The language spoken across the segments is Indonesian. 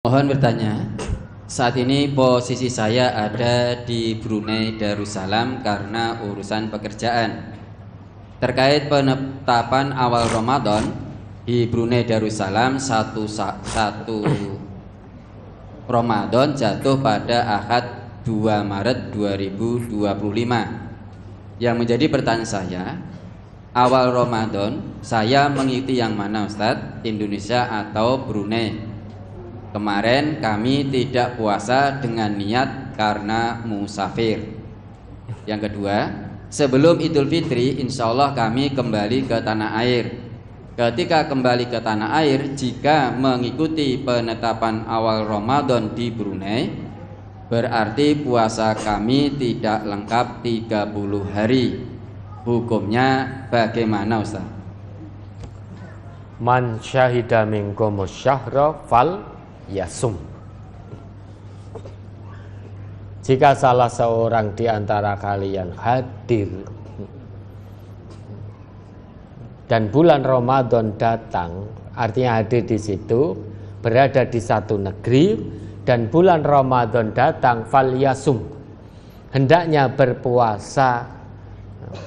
Mohon bertanya, saat ini posisi saya ada di Brunei Darussalam karena urusan pekerjaan. Terkait penetapan awal Ramadan di Brunei Darussalam, satu Ramadan jatuh pada Ahad 2 Maret 2025. Yang menjadi pertanyaan saya, awal Ramadan saya mengikuti yang mana Ustadz? Indonesia atau Brunei? Kemarin kami tidak puasa dengan niat karena musafir. Yang kedua, sebelum Idul Fitri insya Allah kami kembali ke tanah air. Ketika kembali ke tanah air, jika mengikuti penetapan awal Ramadan di Brunei, berarti puasa kami tidak lengkap 30 hari. Hukumnya bagaimana Ustaz? Man syahida minkumus syahra fal yasum. Jika salah seorang di antara kalian hadir dan bulan Ramadan datang, artinya hadir di situ, berada di satu negeri dan bulan Ramadan datang, fal yasum, hendaknya berpuasa.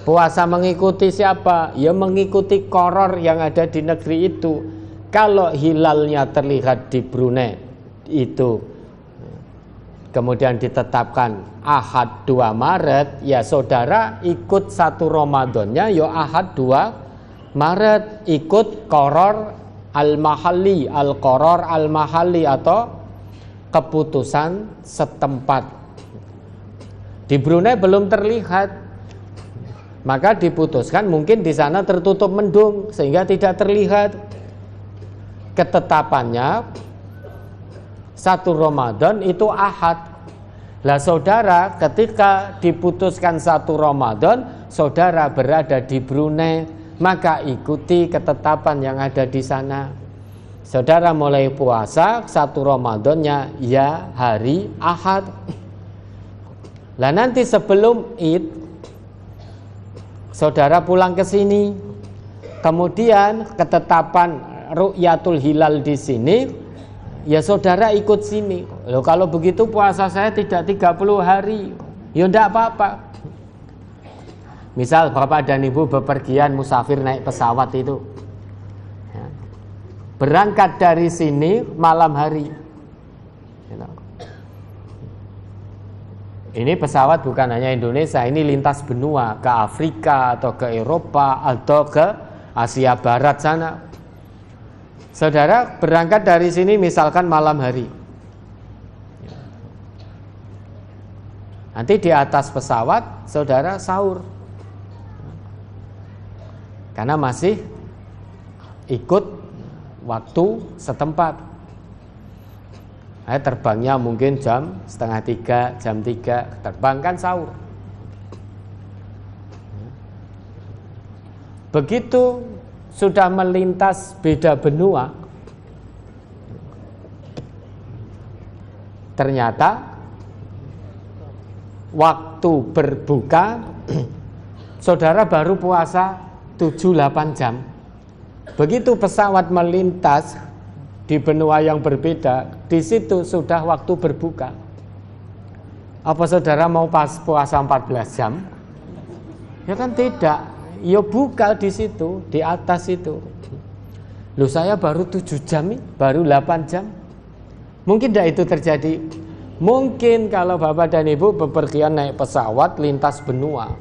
Puasa mengikuti siapa? Ya mengikuti koror yang ada di negeri itu. Kalau hilalnya terlihat di Brunei itu kemudian ditetapkan Ahad 2 Maret, ya saudara ikut satu Ramadannya ya Ahad 2 Maret, ikut koror al-mahalli, al-koror al-mahalli atau keputusan setempat. Di Brunei belum terlihat, maka diputuskan mungkin di sana tertutup mendung sehingga tidak terlihat. Ketetapannya satu Ramadan itu Ahad. Lah saudara, ketika diputuskan satu Ramadan, saudara berada di Brunei, maka ikuti ketetapan yang ada di sana. Saudara mulai puasa satu Ramadannya ya hari Ahad. Lah nanti sebelum Id, saudara pulang ke sini. Kemudian ketetapan ru'yatul hilal di sini, ya saudara ikut sini. Loh, kalau begitu puasa saya tidak 30 hari. Ya enggak apa-apa. Misal Bapak dan Ibu bepergian musafir naik pesawat itu, ya, berangkat dari sini malam hari. Ini pesawat bukan hanya Indonesia, ini lintas benua ke Afrika atau ke Eropa atau ke Asia Barat sana. Saudara berangkat dari sini misalkan malam hari. Nanti di atas pesawat saudara sahur. Karena masih ikut waktu setempat. Terbangnya mungkin jam 2:30, jam 3, terbang kan sahur. Begitu sudah melintas beda benua, ternyata waktu berbuka saudara baru puasa 7-8 jam. Begitu pesawat melintas di benua yang berbeda, di situ sudah waktu berbuka. Apa saudara mau puasa 14 jam? Ya kan tidak. Ya buka di situ, di atas itu. Loh saya baru 7 jam nih, baru 8 jam. Mungkin tidak itu terjadi. Mungkin kalau Bapak dan Ibu bepergian naik pesawat lintas benua,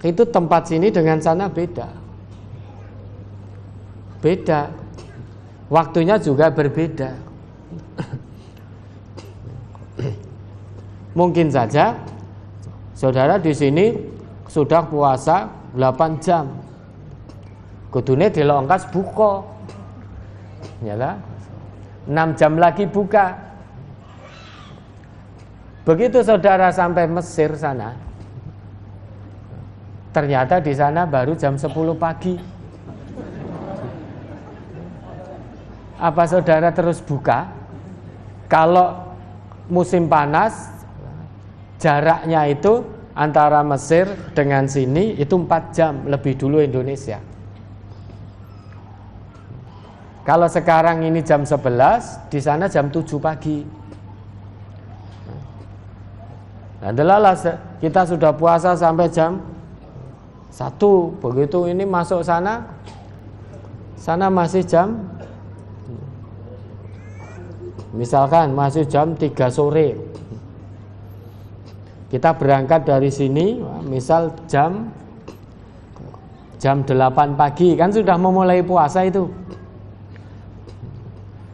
itu tempat sini dengan sana beda. Beda. Waktunya juga berbeda. Mungkin saja saudara di sini sudah puasa 8 jam. Kudune dilongkas buka. Yalah. 6 jam lagi buka. Begitu saudara sampai Mesir sana, ternyata di sana baru jam 10 pagi. Apa saudara terus buka? Kalau musim panas, jaraknya itu antara Mesir dengan sini itu 4 jam lebih dulu Indonesia. Kalau sekarang ini jam 11, di sana jam 7 pagi. Nah, delalah kita sudah puasa sampai jam 1. Begitu ini masuk sana masih jam, misalkan masih jam 3 sore. Kita berangkat dari sini misal jam 8 pagi, kan sudah memulai puasa itu.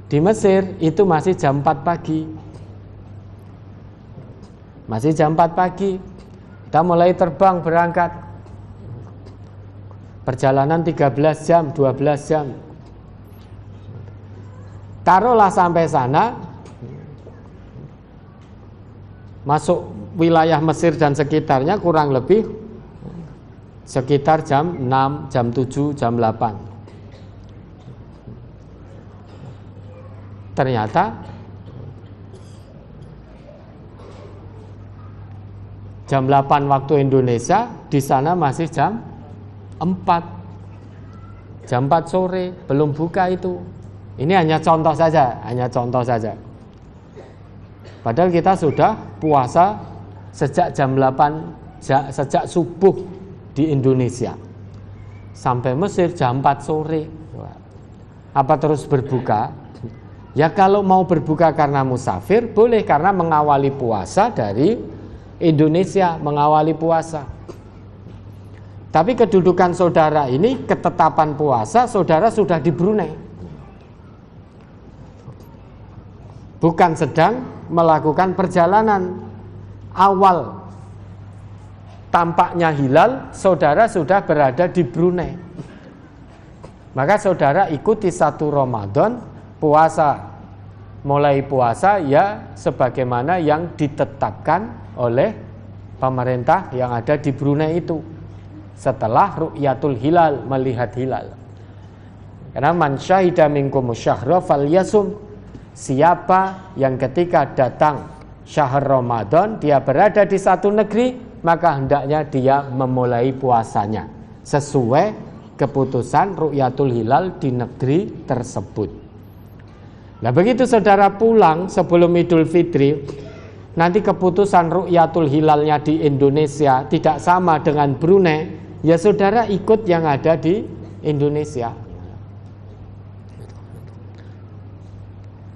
Di Mesir itu masih jam 4 pagi. Masih jam 4 pagi. Kita mulai terbang berangkat. Perjalanan 13 jam, 12 jam. Taruhlah sampai sana, masuk wilayah Mesir dan sekitarnya kurang lebih sekitar jam 6, jam 7, jam 8. Ternyata jam 8 waktu Indonesia, di sana masih jam 4. Jam 4 sore, belum buka itu. Ini hanya contoh saja, Padahal kita sudah puasa sejak jam 8, sejak subuh di Indonesia. Sampai Mesir jam 4 sore. Apa terus berbuka? Ya kalau mau berbuka karena musafir, boleh, karena mengawali puasa dari Indonesia, mengawali puasa. Tapi kedudukan saudara ini, ketetapan puasa, saudara sudah di Brunei. Bukan sedang melakukan perjalanan. Awal tampaknya hilal, saudara sudah berada di Brunei. Maka saudara ikuti 1 Ramadan, puasa, mulai puasa ya sebagaimana yang ditetapkan oleh pemerintah yang ada di Brunei itu. Setelah ru'yatul hilal, melihat hilal. Karena man syahida minkum syahra falyasum, siapa yang ketika datang syahr Ramadan dia berada di satu negeri, maka hendaknya dia memulai puasanya sesuai keputusan ru'yatul hilal di negeri tersebut. Nah, begitu saudara pulang sebelum Idul Fitri, nanti keputusan ru'yatul hilalnya di Indonesia tidak sama dengan Brunei, ya saudara ikut yang ada di Indonesia.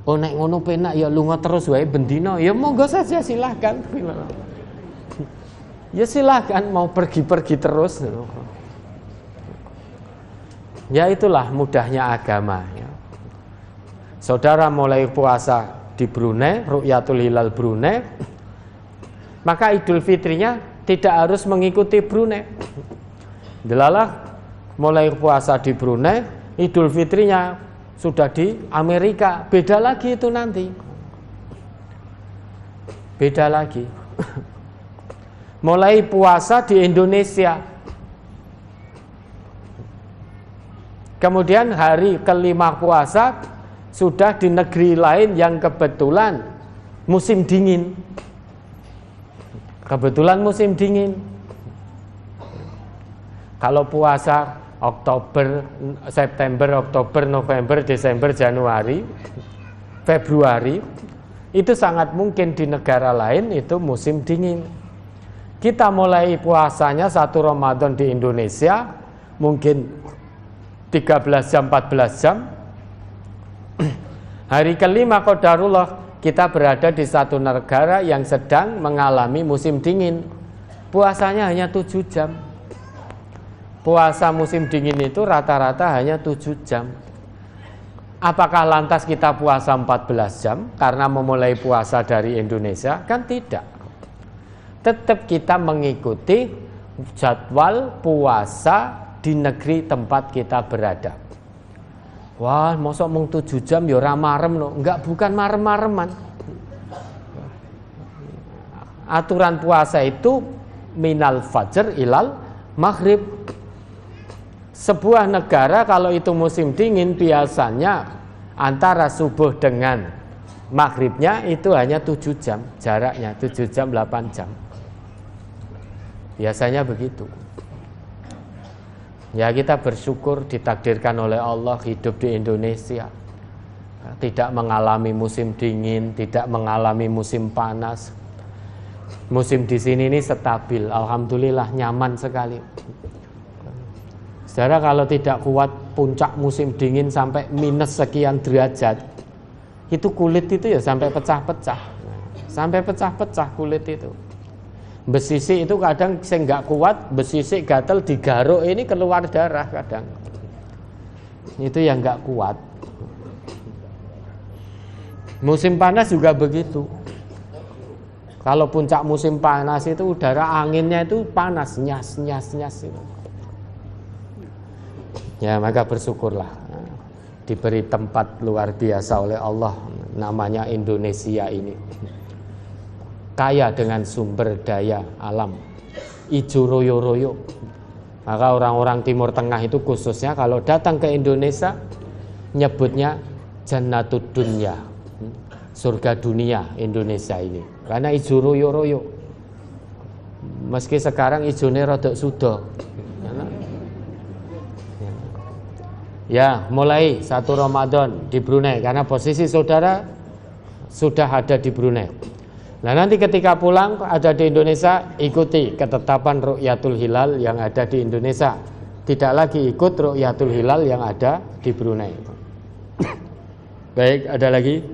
Oh nek ngono penak ya lunga terus wae bendino, ya monggo saja, silahkan. Ya silahkan mau pergi-pergi terus. Ya itulah mudahnya agama ya. Saudara mulai puasa di Brunei, ru'yatul hilal Brunei, maka Idul Fitrinya tidak harus mengikuti Brunei. Delalah mulai puasa di Brunei, Idul Fitrinya sudah di Amerika, beda lagi itu nanti. Beda lagi. Mulai puasa di Indonesia, kemudian hari kelima puasa sudah di negeri lain yang kebetulan musim dingin. Kebetulan musim dingin. Kalau puasa Oktober, September, Oktober, November, Desember, Januari, Februari, itu sangat mungkin di negara lain itu musim dingin. Kita mulai puasanya 1 Ramadan di Indonesia mungkin 13 jam, 14 jam. Hari kelima qadarullah kita berada di satu negara yang sedang mengalami musim dingin. Puasanya hanya 7 jam. Puasa musim dingin itu rata-rata hanya 7 jam. Apakah lantas kita puasa 14 jam karena memulai puasa dari Indonesia? Kan tidak. Tetap kita mengikuti jadwal puasa di negeri tempat kita berada. Wah, mosok mung 7 jam ya ora marem no. Enggak, bukan marem-mareman. Aturan puasa itu minal fajr ilal maghrib. Sebuah negara kalau itu musim dingin biasanya antara subuh dengan maghribnya itu hanya 7 jam jaraknya, 7 jam 8 jam. Biasanya begitu. Ya kita bersyukur ditakdirkan oleh Allah hidup di Indonesia, tidak mengalami musim dingin, tidak mengalami musim panas. Musim di sini ini stabil, alhamdulillah nyaman sekali. Saudara, kalau tidak kuat puncak musim dingin sampai minus sekian derajat, itu kulit itu ya sampai pecah-pecah, sampai pecah-pecah kulit itu. Besisik itu kadang saya nggak kuat, besisik gatel digaruk ini keluar darah kadang. Itu yang nggak kuat. Musim panas juga begitu. Kalau puncak musim panas itu udara anginnya itu panas, nyas itu. Ya maka bersyukurlah diberi tempat luar biasa oleh Allah, namanya Indonesia ini. Kaya dengan sumber daya alam, ijo royo-royo. Maka orang-orang Timur Tengah itu khususnya kalau datang ke Indonesia nyebutnya Jannatud Dunya, surga dunia Indonesia ini, karena ijo royo-royo. Meski sekarang ijone rodok sudo. Ya, mulai 1 Ramadan di Brunei, karena posisi saudara sudah ada di Brunei. Nah nanti ketika pulang ada di Indonesia, ikuti ketetapan Ru'yatul Hilal yang ada di Indonesia. Tidak lagi ikut Ru'yatul Hilal yang ada di Brunei. Baik, ada lagi?